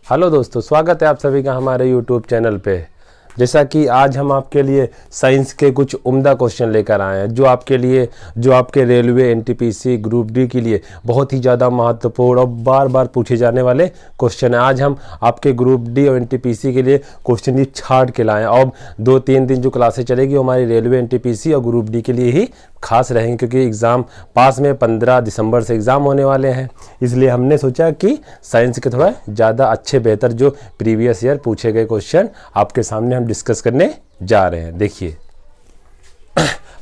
Hello दोस्तों, स्वागत है आप सभी का हमारे यूट्यूब चैनल पे। जैसा कि आज हम आपके लिए साइंस के कुछ उम्दा क्वेश्चन लेकर आए हैं जो आपके रेलवे, एनटीपीसी, ग्रुप डी के लिए बहुत ही ज़्यादा महत्वपूर्ण और बार बार पूछे जाने वाले क्वेश्चन हैं। आज हम आपके ग्रुप डी और एनटीपीसी के लिए क्वेश्चन ही छाट के लाए हैं। और 2-3 दिन जो क्लासेस चलेगी वो हमारी रेलवे, एनटीपीसी और ग्रुप डी के लिए ही खास रहेंगे, क्योंकि एग्ज़ाम पास में 15 दिसंबर से एग्ज़ाम होने वाले हैं। इसलिए हमने सोचा कि साइंस के थोड़ा ज़्यादा अच्छे बेहतर जो प्रीवियस ईयर पूछे गए क्वेश्चन आपके सामने हम डिस्कस करने जा रहे हैं। देखिए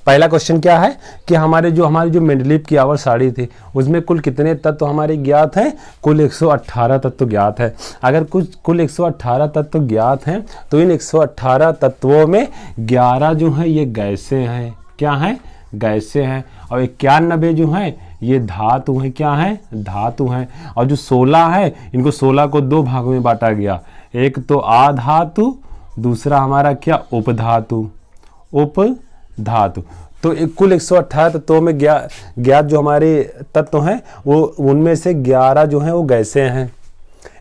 पहला क्वेश्चन क्या है कि हमारी जो मेंडलीव की आवर साड़ी थी उसमें कुल कितने तत्व हमारे ज्ञात हैं। कुल 118 तत्व ज्ञात है। अगर कुल 118 तत्व ज्ञात हैं तो इन 118 तत्वों में 11 जो हैं ये गैसें हैं। क्या हैं? गैसें हैं। और 91 जो हैं ये धातु हैं। क्या हैं? धातु हैं। और जो 16 है इनको 16 को 2 भागों में बांटा गया। एक तो आधातु, दूसरा हमारा क्या? उपधातु। उपधातु। तो कुल 118 तत्वों में ज्ञात जो हमारे तत्व हैं वो उनमें से 11 जो हैं वो गैसें हैं,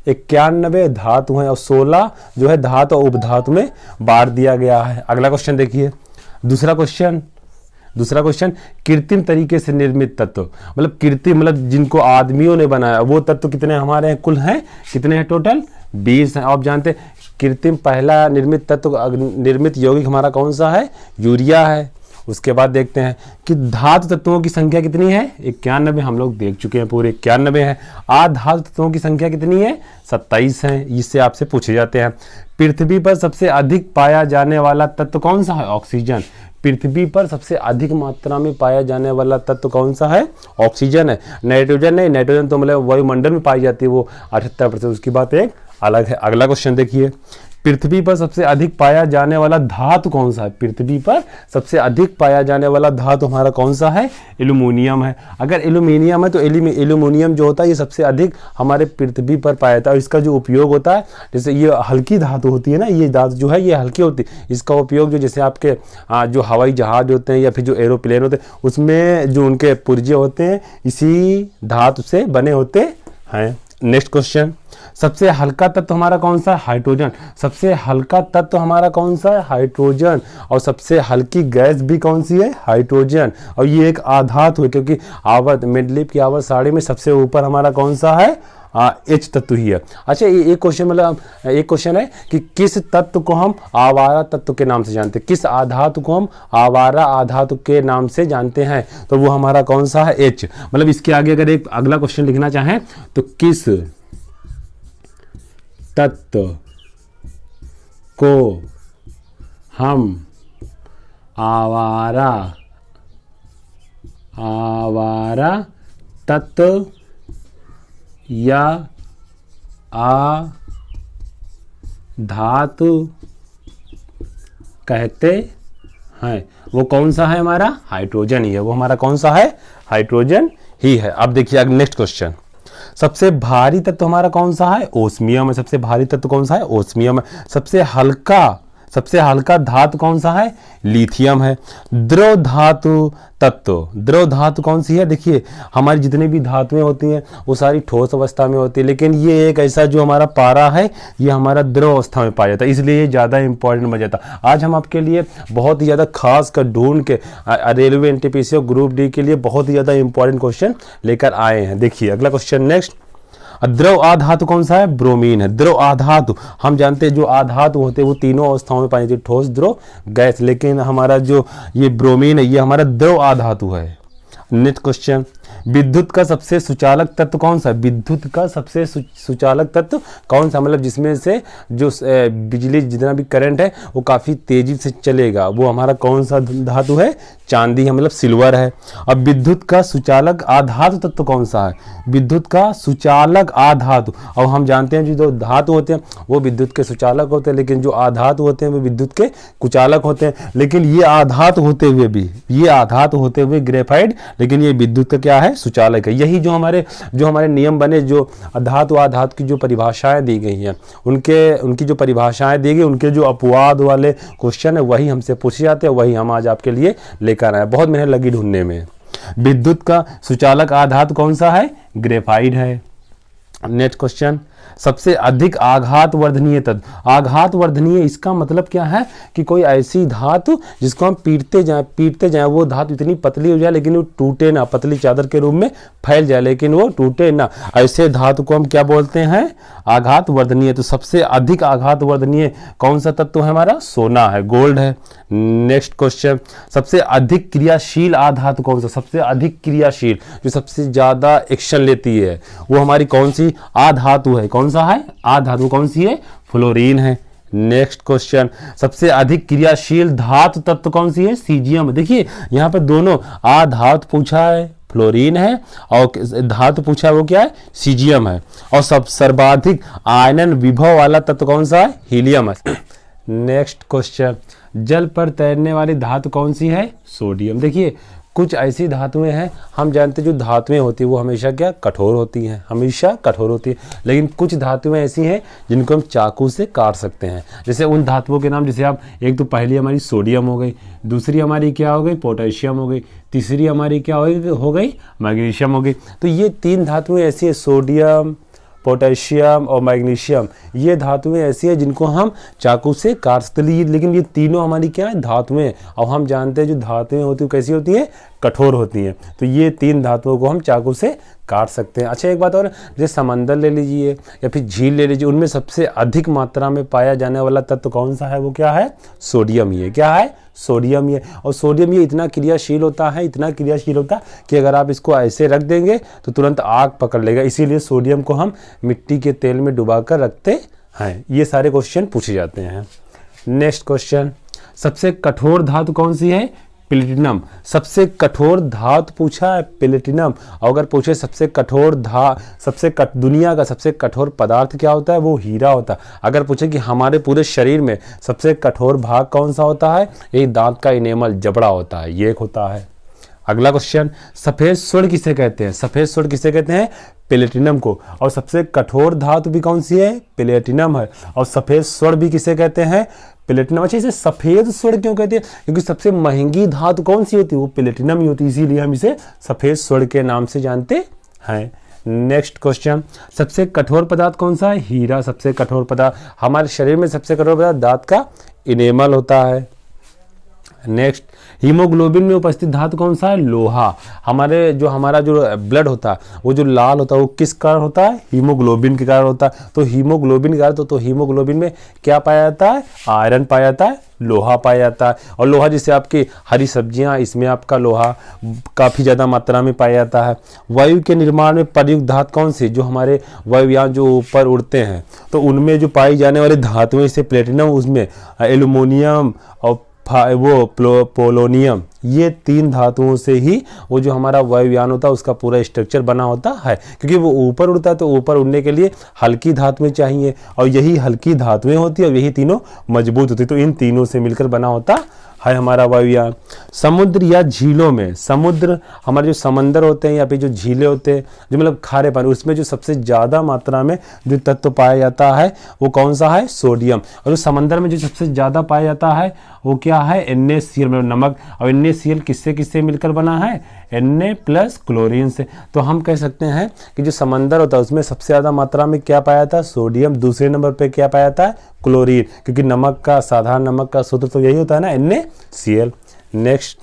91 धातु हैं और 16 जो है धातु और उपधातु में बांट दिया गया है। अगला क्वेश्चन देखिए। दूसरा क्वेश्चन कृत्रिम तरीके से निर्मित तत्व, मतलब कृत्रिम मतलब जिनको आदमियों ने बनाया वो तत्व कितने हमारे हैं? कुल हैं कितने हैं? टोटल 20 हैं। आप जानते हैं कृत्रिम पहला निर्मित तत्व निर्मित यौगिक हमारा कौन सा है? यूरिया है। उसके बाद देखते हैं कि धातु तत्वों की संख्या कितनी है? 91 हम लोग देख चुके हैं, पूरे 91 है। आधातु तत्वों की संख्या कितनी है? 27 है। इससे आपसे पूछे जाते हैं पृथ्वी पर सबसे अधिक पाया जाने वाला तत्व कौन सा है? ऑक्सीजन। पृथ्वी पर सबसे अधिक मात्रा में पाया जाने वाला तत्व कौन सा है? ऑक्सीजन है। नाइट्रोजन नहीं, नाइट्रोजन तो मतलब वायुमंडल में पाई जाती है, वो 78%, उसकी बात एक अलग है। अगला क्वेश्चन देखिए। पृथ्वी पर सबसे अधिक पाया जाने वाला धातु कौन सा है? पृथ्वी पर सबसे अधिक पाया जाने वाला धातु हमारा कौन सा है? एल्यूमिनियम है। अगर एल्यूमिनियम है तो एल्यूमिनियम जो होता है ये सबसे अधिक हमारे पृथ्वी पर पाया जाता है। और इसका जो उपयोग होता है, जैसे ये हल्की धातु होती है ना, ये धातु जो है ये हल्की होती है। इसका उपयोग जो जैसे आपके जो हवाई जहाज होते हैं या फिर जो एरोप्लेन होते हैं उसमें जो उनके पुर्जे होते हैं इसी धातु से बने होते हैं। Next question. सबसे हल्का तत्व हमारा कौन सा है? हाइड्रोजन। सबसे हल्का तत्व हमारा कौन सा है? हाइड्रोजन। और सबसे हल्की गैस भी कौन सी है? हाइड्रोजन। और ये एक आधातु है, क्योंकि आवर्त मेंडलीव की आवर्त सारणी में सबसे ऊपर हमारा कौन सा है? H तत्व ही है। अच्छा, ये एक क्वेश्चन है कि किस तत्व को हम आवारा तत्व के नाम से जानते हैं? किस आधातु को हम आवारा आधातु के नाम से जानते हैं? तो वो हमारा कौन सा है? H। मतलब इसके आगे अगर एक अगला क्वेश्चन लिखना चाहें तो किस तत्व को हम आवारा तत्व या आधातु कहते हैं? वो कौन सा है? हमारा हाइड्रोजन ही है। वो हमारा कौन सा है? हाइड्रोजन ही है। अब देखिए नेक्स्ट क्वेश्चन। सबसे भारी तत्व हमारा कौन सा है? ओस्मियम है। सबसे भारी तत्व कौन सा है? ओस्मियम है। सबसे हल्का धातु कौन सा है? लिथियम है। द्रव धातु कौन सी है? देखिए हमारी जितनी भी धातुएं होती हैं वो सारी ठोस अवस्था में होती है, लेकिन ये एक ऐसा जो हमारा पारा है ये हमारा द्रव अवस्था में पाया जाता है, इसलिए ये ज़्यादा इंपॉर्टेंट बन जाता है। आज हम आपके लिए बहुत ही ज़्यादा खास कर ढूंढ के रेलवे, एनटीपीसी और ग्रुप डी के लिए बहुत ही ज़्यादा इंपॉर्टेंट क्वेश्चन लेकर आए हैं। देखिए अगला क्वेश्चन नेक्स्ट। द्रव आधातु कौन सा है? ब्रोमीन है। द्रव आधातु हम जानते हैं जो आधातु होते हैं वो तीनों अवस्थाओं में पाई जाती है, ठोस, द्रव, गैस, लेकिन हमारा जो ये ब्रोमीन है ये हमारा द्रव आधातु है। Next question. विद्युत का सबसे सुचालक तत्व कौन सा? विद्युत का सबसे सुचालक तत्व कौन सा? मतलब जिसमें से जो बिजली जितना भी करंट है वो काफ़ी तेजी से चलेगा, वो हमारा कौन सा धातु है? चांदी है, मतलब सिल्वर है। अब विद्युत का सुचालक आधातु तत्व कौन सा है? विद्युत का सुचालक आधातु। और हम जानते हैं जो धातु होते हैं वो विद्युत के सुचालक होते हैं, लेकिन जो आधातु होते हैं वो विद्युत के कुचालक होते हैं। लेकिन ये आधातु होते हुए ग्रेफाइट, लेकिन ये विद्युत का क्या है? सुचालक है। यही जो हमारे नियम बने, जो धातु आधातु की जो परिभाषाएं दी गई हैं उनकी जो परिभाषाएं दी गई, उनके जो अपवाद वाले क्वेश्चन है वही हमसे पूछे जाते हैं, वही हम आज आपके लिए लेकर आए। बहुत मेहनत लगी ढूंढने में। विद्युत का सुचालक आधातु कौन सा है? ग्रेफाइट है। Next question. सबसे अधिक आघात वर्धनीय तत्व। आघात वर्धनीय इसका मतलब क्या है कि कोई ऐसी धातु जिसको हम पीटते जाएं वो धातु इतनी पतली हो जाए लेकिन वो टूटे ना, पतली चादर के रूप में फैल जाए लेकिन वो टूटे ना, ऐसे धातु को हम क्या बोलते हैं? आघात वर्धनीय। तो सबसे अधिक आघात वर्धनीय कौन सा तत्व है हमारा? सोना है, गोल्ड है। नेक्स्ट क्वेश्चन, सबसे अधिक क्रियाशील आधातु कौन सा? सबसे अधिक क्रियाशील जो सबसे ज्यादा एक्शन लेती है वो हमारी कौन सी आधातु है? कौन सा है? आधातु कौन सी है? फ्लोरीन है। नेक्स्ट क्वेश्चन, सबसे अधिक क्रियाशील धातु तत्व कौन सी है? सीजियम। देखिए यहाँ पे दोनों आधातु पूछा है फ्लोरीन है और धातु पूछा है वो क्या है? सीजियम है। और सब सर्वाधिक आयनन विभव वाला तत्व कौन सा है? हीलियम है। नेक्स्ट क्वेश्चन, जल पर तैरने वाली धातु कौन सी है? सोडियम। देखिए कुछ ऐसी धातुएं हैं, हम जानते हैं जो धातुएं होती है वो हमेशा क्या? कठोर होती हैं, हमेशा कठोर होती है। लेकिन कुछ धातुएं ऐसी हैं जिनको हम चाकू से काट सकते हैं। जैसे उन धातुओं के नाम, जैसे आप एक तो पहली हमारी सोडियम हो गई, दूसरी हमारी क्या हो गई? पोटेशियम हो गई, तीसरी हमारी क्या हो गई? मैग्नीशियम हो गई। तो ये तीन धातुएं ऐसी है, सोडियम, पोटेशियम और मैग्नीशियम, ये धातुएं ऐसी हैं जिनको हम चाकू से काट सकते हैं। लेकिन ये तीनों हमारी क्या है? धातुएं। और हम जानते हैं जो धातुएं होती है कैसी होती है? कठोर होती हैं। तो ये तीन धातुओं को हम चाकू से काट सकते हैं। अच्छा एक बात और, जैसे समंदर ले लीजिए या फिर झील ले लीजिए, उनमें सबसे अधिक मात्रा में पाया जाने वाला तत्व कौन सा है? वो क्या है? सोडियम ही है। क्या है? सोडियम ये। और सोडियम ये इतना क्रियाशील होता है, इतना क्रियाशील होता है कि अगर आप इसको ऐसे रख देंगे तो तुरंत आग पकड़ लेगा। इसीलिए सोडियम को हम मिट्टी के तेल में डुबा कर रखते हैं। ये सारे क्वेश्चन पूछे जाते हैं। नेक्स्ट क्वेश्चन, सबसे कठोर धातु कौन सी है? प्लेटिनम। सबसे कठोर धातु पूछा है प्लेटिनम। और अगर पूछे सबसे कठोर दुनिया का सबसे कठोर पदार्थ क्या होता है? वो हीरा होता है। अगर पूछे कि हमारे पूरे शरीर में सबसे कठोर भाग कौन सा होता है? यही दांत का इनेमल, जबड़ा होता है, ये एक होता है। अगला क्वेश्चन, सफेद स्वर्ण किसे कहते हैं? सफेद स्वर्ण किसे कहते हैं? प्लेटिनम को। और सबसे कठोर धातु भी कौन सी है? प्लेटिनम है। और सफेद स्वर्ण भी किसे कहते हैं? प्लेटिनम। अच्छा इसे सफेद स्वर्ण क्यों कहते हैं? क्योंकि सबसे महंगी धातु कौन सी होती है? वो प्लेटिनम ही होती है, इसीलिए हम इसे सफेद स्वर्ण के नाम से जानते हैं। नेक्स्ट क्वेश्चन, सबसे कठोर पदार्थ कौन सा है? हीरा सबसे कठोर पदार्थ। हमारे शरीर में सबसे कठोर पदार्थ दांत का इनेमल होता है। नेक्स्ट, हीमोग्लोबिन में उपस्थित धातु कौन सा है? लोहा। हमारा जो ब्लड होता है वो जो लाल होता है वो किस कारण होता है? हीमोग्लोबिन के कारण होता है। तो हीमोग्लोबिन के कारण तो हीमोग्लोबिन में क्या पाया जाता है? आयरन पाया जाता है, लोहा पाया जाता है। और लोहा जैसे आपकी हरी सब्जियां, इसमें आपका लोहा काफ़ी ज़्यादा मात्रा में पाया जाता है। वायु के निर्माण में प्रयुक्त धातु कौन सी? जो हमारे वायुयान जो ऊपर उड़ते हैं तो उनमें जो पाई जाने वाली धातुएं, जैसे प्लेटिनम, उसमें एल्युमिनियम और पोलोनियम, ये तीन धातुओं से ही वो जो हमारा वायुयान होता है उसका पूरा स्ट्रक्चर बना होता है। क्योंकि वो ऊपर उड़ता है तो ऊपर उड़ने के लिए हल्की धातुएं चाहिए और यही हल्की धातुएं होती है और यही तीनों मजबूत होती है। तो इन तीनों से मिलकर बना होता है हमारा वायुयान। समुद्र या झीलों में, समुद्र हमारे जो समंदर होते हैं या फिर जो झीलें होते हैं जो मतलब खारे पानी, उसमें जो सबसे ज़्यादा मात्रा में जो तत्व पाया जाता है वो कौन सा है? सोडियम। और जो समंदर में जो सबसे ज़्यादा पाया जाता है वो क्या है? NaCl, मतलब नमक। और NaCl किससे किससे मिलकर बना है? Na प्लस क्लोरीन से। तो हम कह सकते हैं कि जो समंदर होता है उसमें सबसे ज़्यादा मात्रा में क्या पाया जाता है? सोडियम। दूसरे नंबर पे क्या पाया जाता है? क्लोरीन। क्योंकि नमक का, साधारण नमक का सूत्र तो यही होता है ना, NaCl। नेक्स्ट,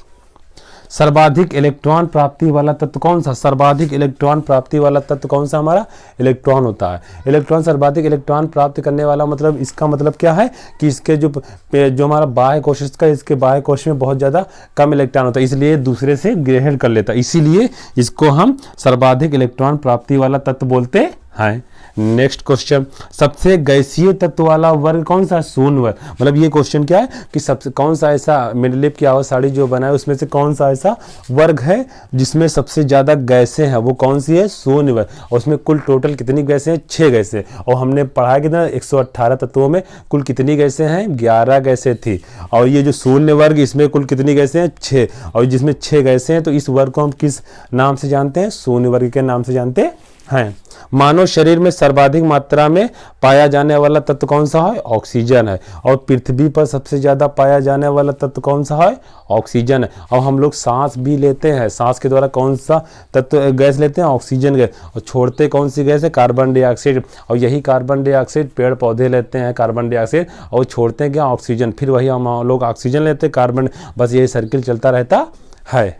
सर्वाधिक इलेक्ट्रॉन प्राप्ति वाला तत्व कौन सा? सर्वाधिक इलेक्ट्रॉन प्राप्ति वाला तत्व कौन सा? हमारा इलेक्ट्रॉन होता है। इलेक्ट्रॉन, सर्वाधिक इलेक्ट्रॉन प्राप्त करने वाला, मतलब इसका मतलब क्या है कि इसके जो हमारा बाह्य कोश का, इसके बाह्य कोश में बहुत ज़्यादा कम इलेक्ट्रॉन होता है, इसलिए दूसरे से ग्रहण कर लेता है, इसीलिए इसको हम सर्वाधिक इलेक्ट्रॉन प्राप्ति वाला तत्व बोलते हैं। नेक्स्ट क्वेश्चन, सबसे गैसीय तत्व वाला वर्ग कौन सा? शून्य वर्ग। मतलब ये क्वेश्चन क्या है कि सबसे कौन सा ऐसा मिडलिप की आवाज साड़ी जो बना है उसमें से कौन सा ऐसा वर्ग है जिसमें सबसे ज्यादा गैसें हैं? वो कौन सी है? शून्य वर्ग। और उसमें कुल टोटल कितनी गैसें हैं? 6 गैसें। और हमने पढ़ा कि ना 118 तत्वों में कुल कितनी गैसें हैं? 11 गैसें थी। और ये जो शून्य वर्ग, इसमें कुल कितनी गैसें हैं? 6। और जिसमें 6 गैसें हैं तो इस वर्ग को हम किस नाम से जानते हैं? शून्य वर्ग के नाम से जानते हैं। मानव शरीर में सर्वाधिक मात्रा में पाया जाने वाला तत्व कौन सा है? ऑक्सीजन है। और पृथ्वी पर सबसे ज़्यादा पाया जाने वाला तत्व कौन सा है? ऑक्सीजन है। और हम लोग सांस भी लेते हैं, सांस के द्वारा कौन सा तत्व गैस लेते हैं? Oxygen gas. और छोड़ते कौन सी गैस है? Carbon dioxide. और यही कार्बन डाइऑक्साइड पेड़ पौधे लेते हैं, कार्बन डाइऑक्साइड, और छोड़ते हैं क्या? ऑक्सीजन। फिर वही हम लोग ऑक्सीजन लेते हैं, कार्बन, बस यही सर्किल चलता रहता है।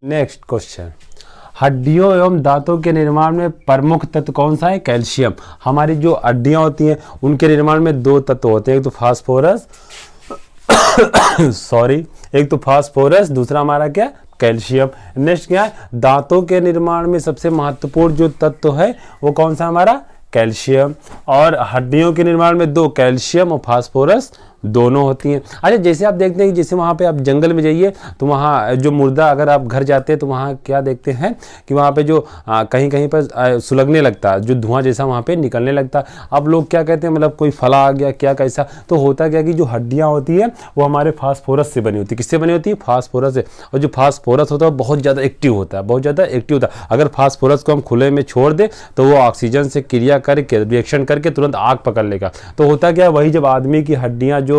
नेक्स्ट क्वेश्चन, हड्डियों एवं दांतों के निर्माण में प्रमुख तत्व कौन सा है? कैल्शियम। हमारी जो हड्डियां होती हैं उनके निर्माण में दो तत्व होते हैं, एक तो फास्फोरस एक तो फास्फोरस, दूसरा हमारा क्या? कैल्शियम। नेक्स्ट क्या है? दांतों के निर्माण में सबसे महत्वपूर्ण जो तत्व है वो कौन सा? हमारा कैल्शियम। और हड्डियों के निर्माण में दो, कैल्शियम और फास्फोरस दोनों होती हैं। अच्छा, जैसे आप देखते हैं कि जैसे वहाँ पे आप जंगल में जाइए तो वहाँ जो मुर्दा, अगर आप घर जाते हैं तो वहाँ क्या देखते हैं कि वहाँ पे जो कहीं कहीं पर सुलगने लगता है, जो धुआं जैसा वहाँ पे निकलने लगता है। अब लोग क्या कहते हैं, मतलब कोई फला आ गया क्या, कैसा? तो होता क्या कि जो हड्डियाँ होती है वो हमारे फास्फोरस से बनी होती है। किससे बनी होती है? फास्फोरस से। और जो फास्फोरस होता है बहुत ज़्यादा एक्टिव होता है, बहुत ज़्यादा एक्टिव होता है। अगर फास्फोरस को हम खुले में छोड़ दें तो वो ऑक्सीजन से क्रिया करके, रिएक्शन करके तुरंत आग पकड़ लेगा। तो होता क्या है, वही जब आदमी की हड्डियाँ जो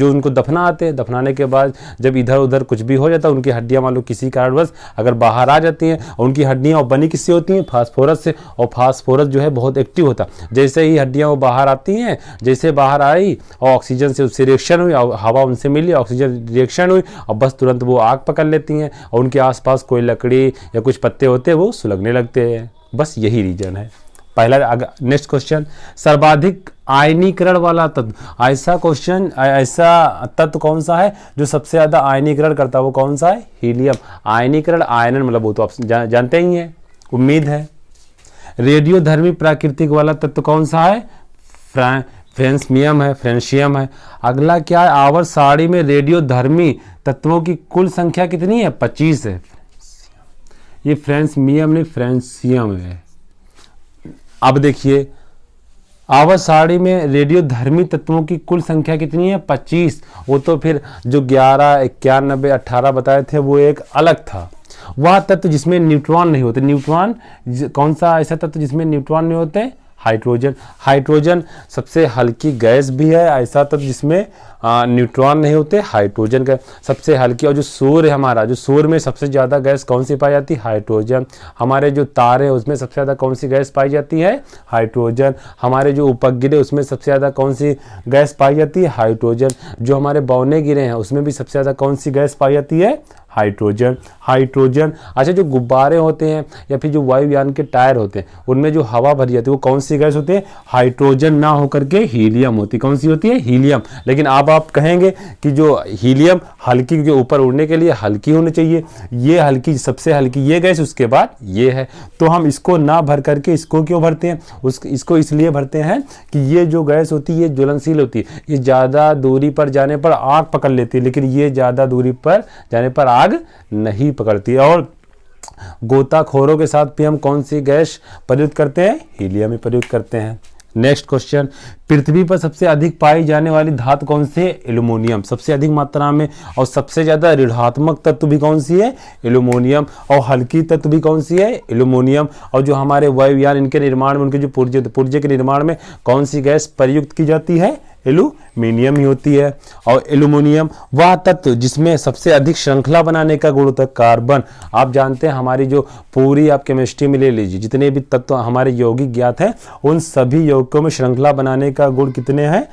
उनको दफनाते हैं, दफनाने के बाद जब इधर उधर कुछ भी हो जाता है, उनकी हड्डियां मान लो किसी कारणवश अगर बाहर आ जाती हैं, और उनकी हड्डियां बनी किससे होती हैं? फास्फोरस से। और फास्फोरस जो है बहुत एक्टिव होता है। जैसे ही हड्डियां वो बाहर आती हैं, जैसे बाहर आई और ऑक्सीजन से उससे रिएक्शन हुई, हवा उनसे मिली, ऑक्सीजन रिएक्शन हुई, और बस तुरंत वो आग पकड़ लेती हैं, और उनके आसपास कोई लकड़ी या कुछ पत्ते होते हैं वो सुलगने लगते हैं। बस यही रीजन है पहला। नेक्स्ट क्वेश्चन, सर्वाधिक आयनीकरण वाला तत्व। ऐसा क्वेश्चन, ऐसा तत्व कौन सा है जो सबसे ज्यादा आयनीकरण करता है? वो कौन सा है? हीलियम। आयनीकरण, आयनन मतलब वो तो आप जानते ही हैं, उम्मीद है। रेडियोधर्मी प्राकृतिक वाला तत्व कौन सा है? फ्रेंशियम है। अगला क्या है? आवर्त सारणी में रेडियोधर्मी तत्वों की कुल संख्या कितनी है? 25 है। ये फ्रेंशियम है। अब देखिए, आवर्त सारणी में रेडियोधर्मी तत्वों की कुल संख्या कितनी है? 25। वो तो फिर जो 11, 91, 18 बताए थे वो एक अलग था। वह तत्व जिसमें न्यूट्रॉन नहीं होते। न्यूट्रॉन कौन सा ऐसा तत्व जिसमें न्यूट्रॉन नहीं होते? हाइड्रोजन। हाइड्रोजन सबसे हल्की गैस भी है, ऐसा तत्व जिसमें न्यूट्रॉन नहीं होते, हाइड्रोजन का सबसे हल्की। और जो सूर्य है हमारा, जो सूर्य में सबसे ज़्यादा गैस कौन सी पाई जाती है? हाइड्रोजन। हमारे जो तारे हैं उसमें सबसे ज़्यादा कौन सी गैस पाई जाती है? हाइड्रोजन। हमारे जो उपग्रह उसमें सबसे ज़्यादा कौन सी गैस पाई जाती है? हाइड्रोजन। जो हमारे बौने गिरे हैं उसमें भी सबसे ज़्यादा कौन सी गैस पाई जाती है? हाइड्रोजन। अच्छा, जो गुब्बारे होते हैं या फिर जो वायुयान के टायर होते हैं उनमें जो हवा भरी जाती है वो कौन सी गैस होती है? हाइड्रोजन ना होकर के हीलियम होती। कौन सी होती है? हीलियम। लेकिन अब आप कहेंगे कि जो हीलियम हल्की के ऊपर उड़ने के लिए हल्की होनी चाहिए, ये हल्की, सबसे हल्की ये गैस, उसके बाद ये है। तो हम इसको ना भर करके इसको क्यों भरते हैं? इसको इसलिए भरते हैं कि ये जो गैस होती है ये ज्वलनशील होती है, ये ज़्यादा दूरी पर जाने पर आग पकड़ लेती है, लेकिन ये ज़्यादा दूरी पर जाने पर आग नहीं पकड़ती। और गोताखोरों के साथ भी हम कौन सी गैस प्रयुक्त करते हैं? हीलियम ही प्रयुक्त करते हैं। नेक्स्ट क्वेश्चन, पृथ्वी पर सबसे अधिक पाई जाने वाली धातु कौन सी है? एल्यूमिनियम। सबसे अधिक मात्रा में। और सबसे ज्यादा ऋणात्मक तत्व भी कौन सी है? एल्यूमिनियम। और हल्की तत्व भी कौन सी है? एल्यूमिनियम। और जो हमारे वायुयान इनके निर्माण में, उनके जो पुर्जे के निर्माण में कौन सी गैस प्रयुक्त की जाती है? एल्यूमिनियम ही होती है। और एल्यूमिनियम वह तत्व जिसमें सबसे अधिक श्रृंखला बनाने का गुण होता है, कार्बन। आप जानते हैं हमारी जो पूरी आप केमिस्ट्री में ले लीजिए, जितने भी तत्व हमारे यौगिक ज्ञात हैं उन सभी यौगिकों में श्रृंखला बनाने का गुण कितने हैं?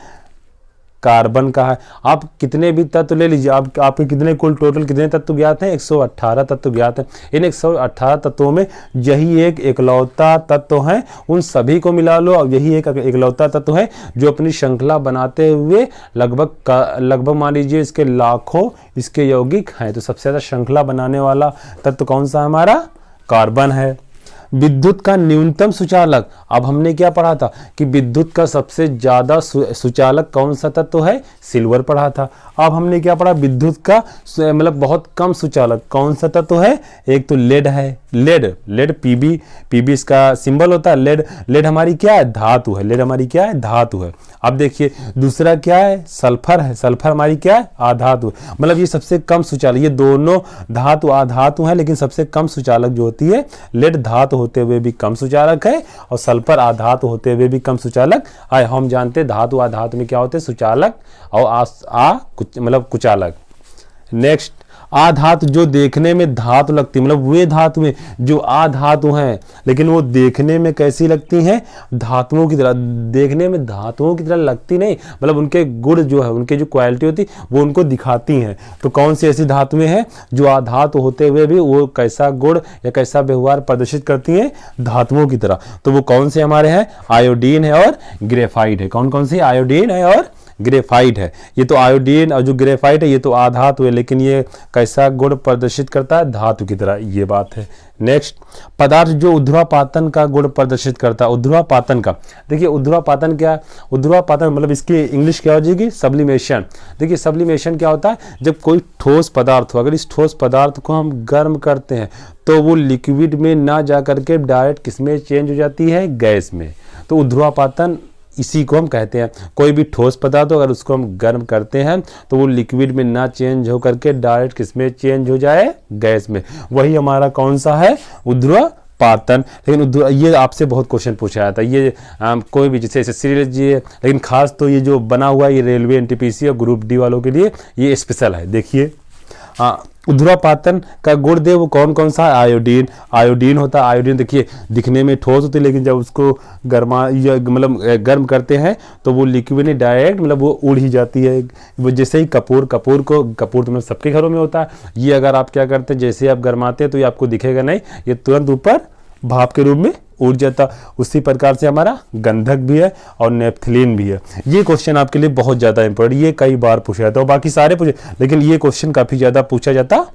कार्बन का है। आप कितने भी तत्व ले लीजिए, आपके कितने कुल टोटल कितने तत्व ज्ञात हैं? 118 तत्व ज्ञात हैं। इन 118 तत्वों में यही एक इकलौता तत्व है, उन सभी को मिला लो और यही एक इकलौता तत्व है जो अपनी श्रृंखला बनाते हुए लगभग मान लीजिए इसके लाखों इसके यौगिक हैं। तो सबसे ज्यादा श्रृंखला बनाने वाला तत्व कौन सा हमारा? कार्बन है। विद्युत का न्यूनतम सुचालक, अब हमने क्या पढ़ा था कि विद्युत का सबसे ज्यादा सुचालक कौन सा तत्व है? सिल्वर पढ़ा था। अब हमने क्या पढ़ा? विद्युत का मतलब बहुत कम सुचालक कौन सा तत्व है? एक तो लेड है। लेड पीबी इसका सिंबल होता है। लेड हमारी क्या है? धातु है। लेड हमारी क्या है? धातु है। अब देखिए दूसरा क्या है? सल्फर है। सल्फर हमारी क्या है? अधातु। मतलब ये सबसे कम सुचालक, ये दोनों धातु अधातु है, लेकिन सबसे कम सुचालक जो होती है लेड धातु अधातु होते हुए भी कम सुचालक है और सल्फर अधातु होते हुए भी कम सुचालक है। हम जानते हैं धातु अधातु में क्या होते हैं, सुचालक और मतलब कुचालक। नेक्स्ट, आधातु जो देखने में धातु लगती, मतलब वे धातुएं जो आधातु हैं लेकिन वो देखने में कैसी लगती हैं, धातुओं की तरह। देखने में धातुओं की तरह लगती नहीं, मतलब उनके गुण जो है, उनके जो क्वालिटी होती वो उनको दिखाती हैं। तो कौन सी ऐसी धातुएं हैं जो आधातु होते हुए भी वो कैसा गुण या कैसा व्यवहार प्रदर्शित करती हैं, धातुओं की तरह। तो वो कौन से हमारे हैं, आयोडीन है और ग्रेफाइट है। कौन कौन सी, आयोडीन है और ग्रेफाइट है। ये तो आयोडीन और जो ग्रेफाइट है ये तो आधातु है, लेकिन ये कैसा गुण प्रदर्शित करता है, धातु की तरह, ये बात है। नेक्स्ट, पदार्थ जो ऊर्ध्वापातन का गुण प्रदर्शित करता है। ऊर्ध्वापातन का, देखिए ऊर्ध्वापातन क्या, ऊर्ध्वापातन मतलब इसकी इंग्लिश क्या हो जाएगी, सब्लिमेशन। देखिए सब्लिमेशन क्या होता है, जब कोई ठोस पदार्थ हो, अगर इस ठोस पदार्थ को हम गर्म करते हैं तो वो लिक्विड में ना जा करके डायरेक्ट किसमें चेंज हो जाती है, गैस में। तो ऊर्ध्वापातन इसी को हम कहते हैं। कोई भी ठोस पदार्थ हो अगर उसको हम गर्म करते हैं तो वो लिक्विड में ना चेंज हो करके डायरेक्ट किसमें चेंज हो जाए, गैस में। वही हमारा कौन सा है, ऊर्ध्वापातन। लेकिन ये आपसे बहुत क्वेश्चन पूछा जाता है, ये कोई भी जैसे एसएससी लीजिए, लेकिन खास तो ये जो बना हुआ है ये रेलवे एनटीपीसी और ग्रुप डी वालों के लिए ये स्पेशल है। देखिए ऊर्ध्वापातन का गुण दे वो कौन कौन सा है, आयोडीन। आयोडीन होता है, आयोडीन देखिए दिखने में ठोस होती है लेकिन जब उसको मतलब गर्म करते हैं तो वो लिक्विड में डायरेक्ट मतलब वो उड़ ही जाती है। वो जैसे ही कपूर तो मतलब सबके घरों में होता है। ये अगर आप क्या करते हैं, जैसे आप गर्माते हैं तो ये आपको दिखेगा नहीं, ये तुरंत ऊपर भाप के रूप में उड़ जाता। उसी प्रकार से हमारा गंधक भी है और नेप्थलीन भी है। ये क्वेश्चन आपके लिए बहुत ज़्यादा इंपॉर्टेंट, ये कई बार पूछा जाता है और बाकी सारे पूछे, लेकिन ये क्वेश्चन काफ़ी ज़्यादा पूछा जाता।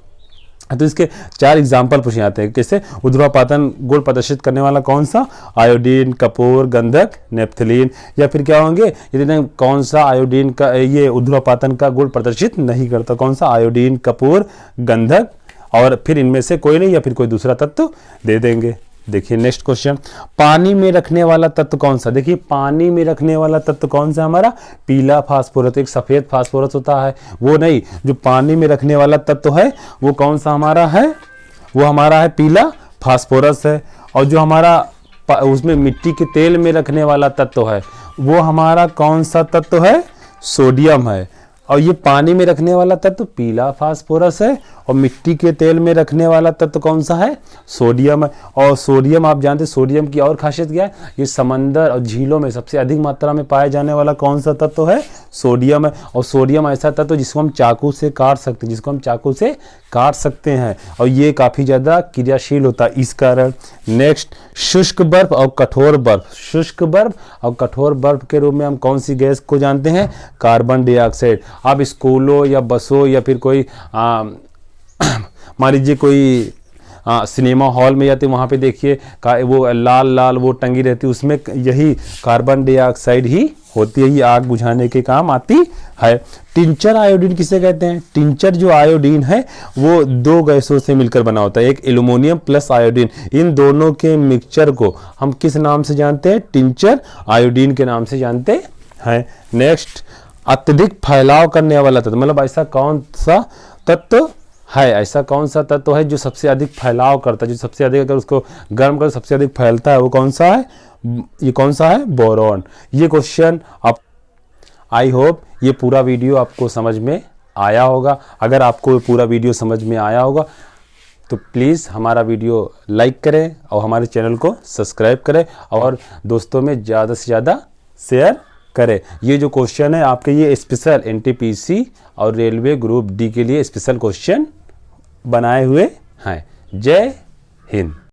तो इसके 4 एग्जाम्पल पूछे जाते हैं। कैसे, ऊर्ध्वापातन गुण प्रदर्शित करने वाला कौन सा, आयोडीन, कपूर, गंधक, नेप्थलीन। या फिर क्या होंगे, यदि कौन सा आयोडीन का ये ऊर्ध्वापातन का गुण प्रदर्शित नहीं करता, कौन सा, आयोडीन, कपूर, गंधक, और फिर इनमें से कोई नहीं या फिर कोई दूसरा तत्व दे देंगे। देखिए नेक्स्ट क्वेश्चन, पानी में रखने वाला तत्व कौन सा। देखिए पानी में रखने वाला तत्व कौन सा, हमारा पीला फास्फोरस। एक सफेद फास्फोरस होता है वो नहीं, जो पानी में रखने वाला तत्व है वो कौन सा हमारा है, वो हमारा है पीला फास्फोरस है। और जो हमारा उसमें मिट्टी के तेल में रखने वाला तत्व है वो हमारा कौन सा तत्व है, सोडियम है। और ये पानी में रखने वाला तत्व पीला फास्फोरस है और मिट्टी के तेल में रखने वाला तत्व कौन सा है, सोडियम है। और सोडियम आप जानते हैं, सोडियम की और खासियत क्या है, ये समंदर और झीलों में सबसे अधिक मात्रा में पाया जाने वाला कौन सा तत्व है, सोडियम है। और सोडियम ऐसा तत्व जिसको हम चाकू से काट सकते हैं, और ये काफ़ी ज़्यादा क्रियाशील होता है इस कारण। नेक्स्ट, शुष्क बर्फ और कठोर बर्फ। शुष्क बर्फ और कठोर बर्फ के रूप में हम कौन सी गैस को जानते हैं, कार्बन डाइऑक्साइड। आप स्कूलों या बसों या फिर कोई मान लीजिए कोई सिनेमा हॉल में जाते, वहाँ पे देखिए वो लाल लाल वो टंगी रहती है, उसमें यही कार्बन डाइऑक्साइड ही होती है, ये आग बुझाने के काम आती है। टिंचर आयोडीन किसे कहते हैं, टिंचर जो आयोडीन है वो 2 गैसों से मिलकर बना होता है, एक एल्युमिनियम प्लस आयोडीन। इन दोनों के मिक्सचर को हम किस नाम से जानते हैं, टिंचर आयोडीन के नाम से जानते हैं। नेक्स्ट, अत्यधिक फैलाव करने वाला तत्व, मतलब ऐसा कौन सा तत्व है, ऐसा कौन सा तत्व है जो सबसे अधिक फैलाव करता है, जो सबसे अधिक अगर उसको गर्म कर सबसे अधिक फैलता है, वो कौन सा है, ये कौन सा है, बोरॉन। ये क्वेश्चन आप, आई होप ये पूरा वीडियो आपको समझ में आया होगा। अगर आपको पूरा वीडियो समझ में आया होगा तो प्लीज़ हमारा वीडियो लाइक करें और हमारे चैनल को सब्सक्राइब करें और दोस्तों में ज़्यादा से ज़्यादा शेयर करें। ये जो क्वेश्चन है आपके, ये स्पेशल एनटीपीसी और रेलवे ग्रुप डी के लिए स्पेशल क्वेश्चन बनाए हुए हैं। जय हिंद।